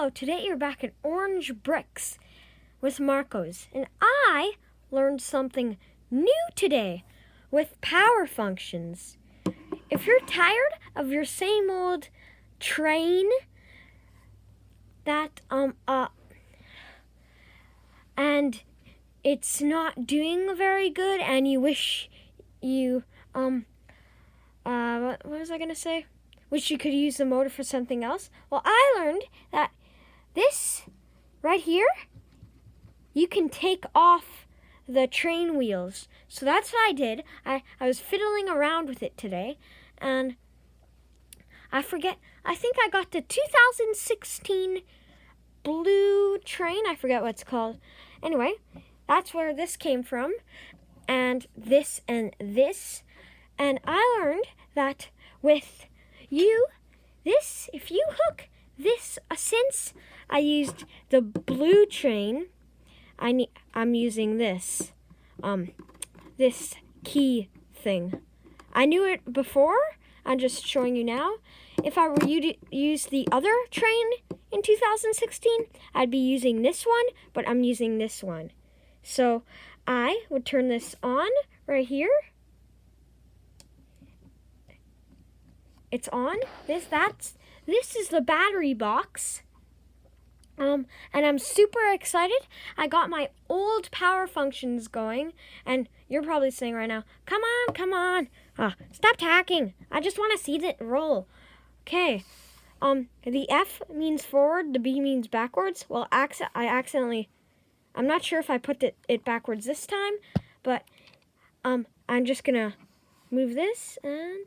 Hello, today you're back in Orange Bricks with Marcos, and I learned something new today with power functions. If you're tired of your same old train that and it's not doing very good, and you wish you what was I gonna say? Wish you could use the motor for something else. Well, I learned that this right here, you can take off the train wheels. So that's what I did. I was fiddling around with it today, and I think I got the 2016 blue train. I forget what it's called. Anyway, that's where this came from, and this and this. And I learned that with if you hook this, since I used the blue train, I'm using this key thing. I knew it before, I'm just showing you now. If I were you to use the other train in 2016, I'd be using this one, but I'm using this one. So I would turn this on right here. It's on. This is the battery box. And I'm super excited. I got my old power functions going, and you're probably saying right now, come on. Stop tacking. I just want to see it roll. Okay. The F means forward, the B means backwards. Well, I'm not sure if I put it backwards this time, but I'm just gonna move this and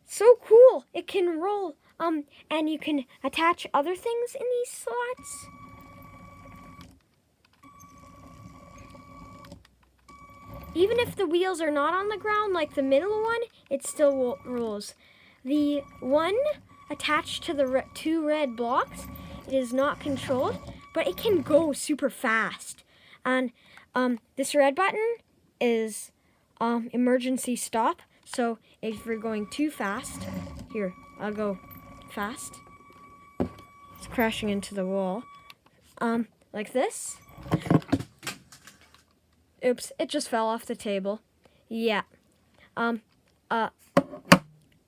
so cool. It can roll. And you can attach other things in these slots. Even if the wheels are not on the ground, like the middle one, it still rolls. The one attached to the two red blocks, it is not controlled, but it can go super fast. And this red button is emergency stop. So if you're going too fast, here, I'll go fast. It's crashing into the wall. Like this. Oops, it just fell off the table. Yeah.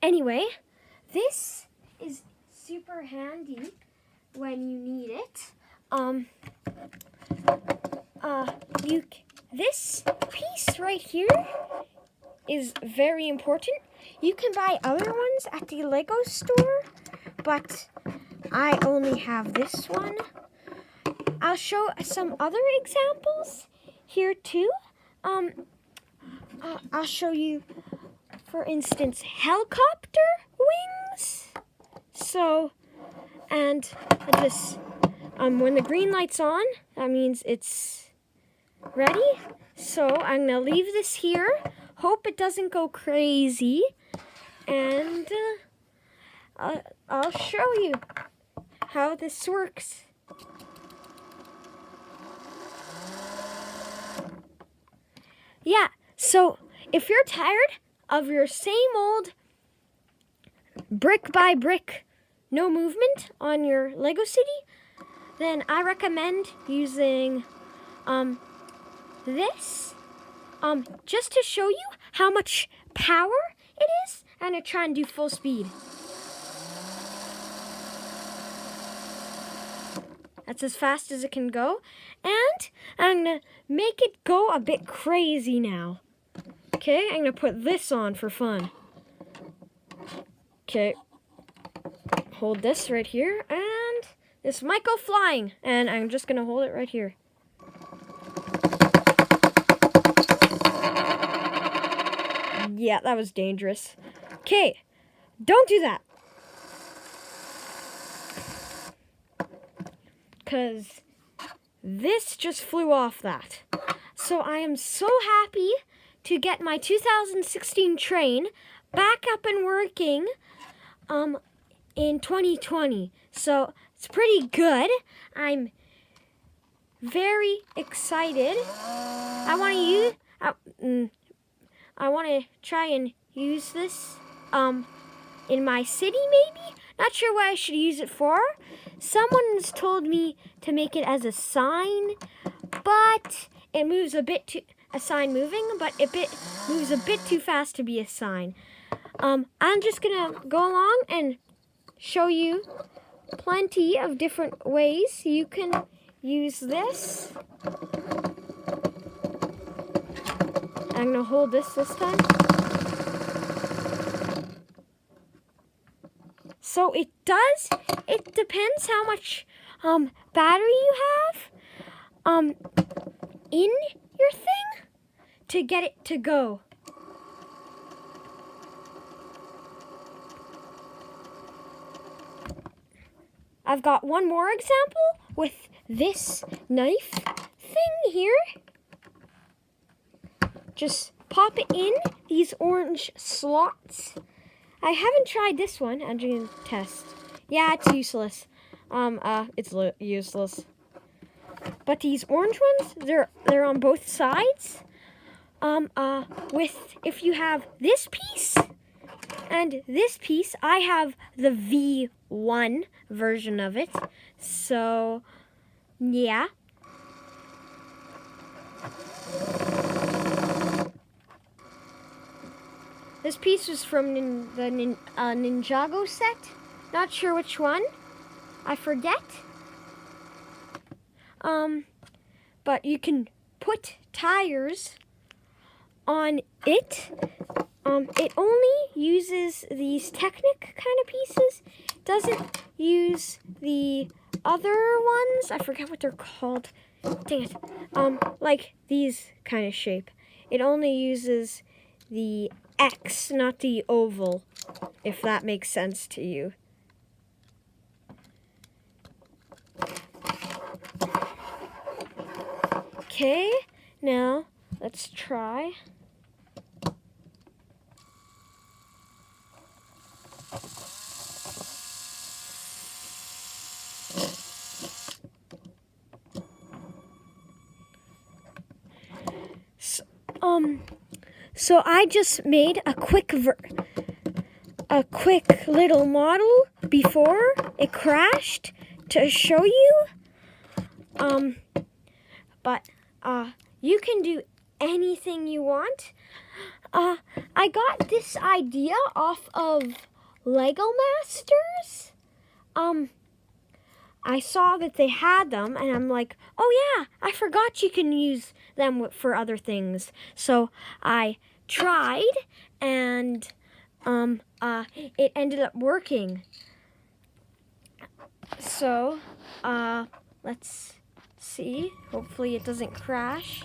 Anyway, this is super handy when you need it. This piece right here is very important. You can buy other ones at the Lego store, but I only have this one. I'll show some other examples here too. I'll show you, for instance, helicopter wings. So, and this, when the green light's on, that means it's ready. So I'm gonna leave this here. Hope it doesn't go crazy, and I'll show you how this works. Yeah, so if you're tired of your same old brick by brick, no movement on your Lego City, then I recommend using this. Just to show you how much power it is, and to try and do full speed. That's as fast as it can go, and I'm gonna make it go a bit crazy now. Okay, I'm gonna put this on for fun. Okay, hold this right here, and this might go flying, and I'm just gonna hold it right here. Yeah, that was dangerous. Okay, don't do that. Because this just flew off that. So I am so happy to get my 2016 train back up and working in 2020. So it's pretty good. I'm very excited. I want to use... I want to try and use this in my city, maybe. Not sure what I should use it for. Someone's told me to make it as a sign, but it moves a bit too, a sign moving, but moves a bit too fast to be a sign. I'm just gonna go along and show you plenty of different ways you can use this. I'm gonna hold this time. So it depends how much battery you have in your thing to get it to go. I've got one more example with this knife thing here. Just pop it in these orange slots. I haven't tried this one. I'm doing a test. Yeah, it's useless. It's useless. But these orange ones, they're on both sides. If you have this piece and this piece, I have the V1 version of it. So, yeah. This piece was from the Ninjago set. Not sure which one. I forget. But you can put tires on it. It only uses these Technic kind of pieces. Doesn't use the other ones. I forget what they're called. Dang it. Like these kind of shape. It only uses the X, not the oval, if that makes sense to you. Okay, now let's try. So I just made a quick little model before it crashed to show you. But you can do anything you want. I got this idea off of Lego Masters. I saw that they had them, and I'm like, oh yeah, I forgot you can use them for other things. So I tried, and it ended up working. So, let's see. Hopefully it doesn't crash.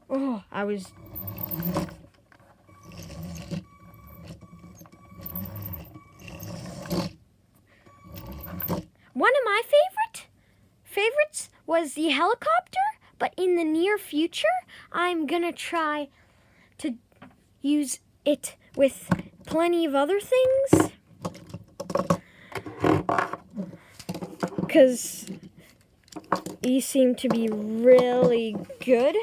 Oh, One of my favorites was the helicopter, but in the near future, I'm gonna try to use it with plenty of other things. Because these seem to be really good.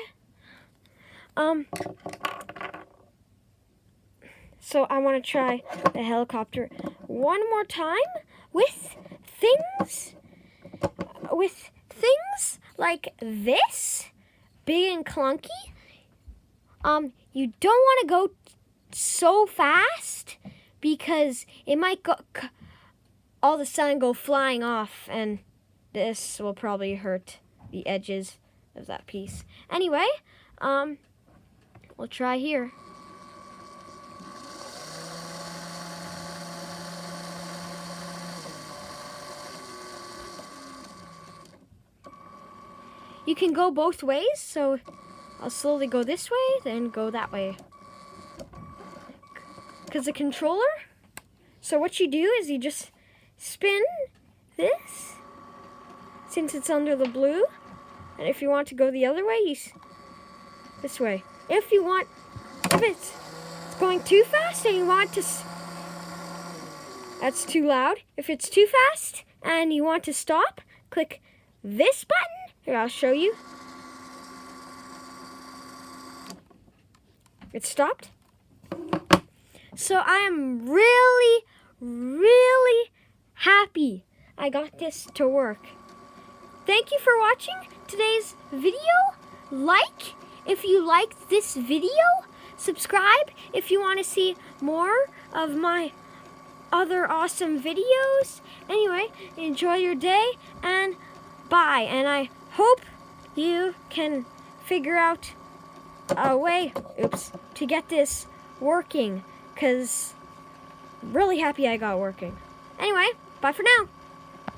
So I want to try the helicopter one more time with things like this, big and clunky. You don't want to go so fast because it might go all of a sudden go flying off, and this will probably hurt the edges of that piece. Anyway, we'll try here. You can go both ways, so I'll slowly go this way, then go that way. Because the controller, so what you do is you just spin this, since it's under the blue, and if you want to go the other way, this way. If it's going too fast and you want to, that's too loud. If it's too fast and you want to stop, click this button. Here, I'll show you. It stopped. So I am really, really happy I got this to work. Thank you for watching today's video. Like if you liked this video. Subscribe if you want to see more of my other awesome videos. Anyway, enjoy your day and bye. And I hope you can figure out a way, to get this working, because I'm really happy I got working. Anyway, bye for now.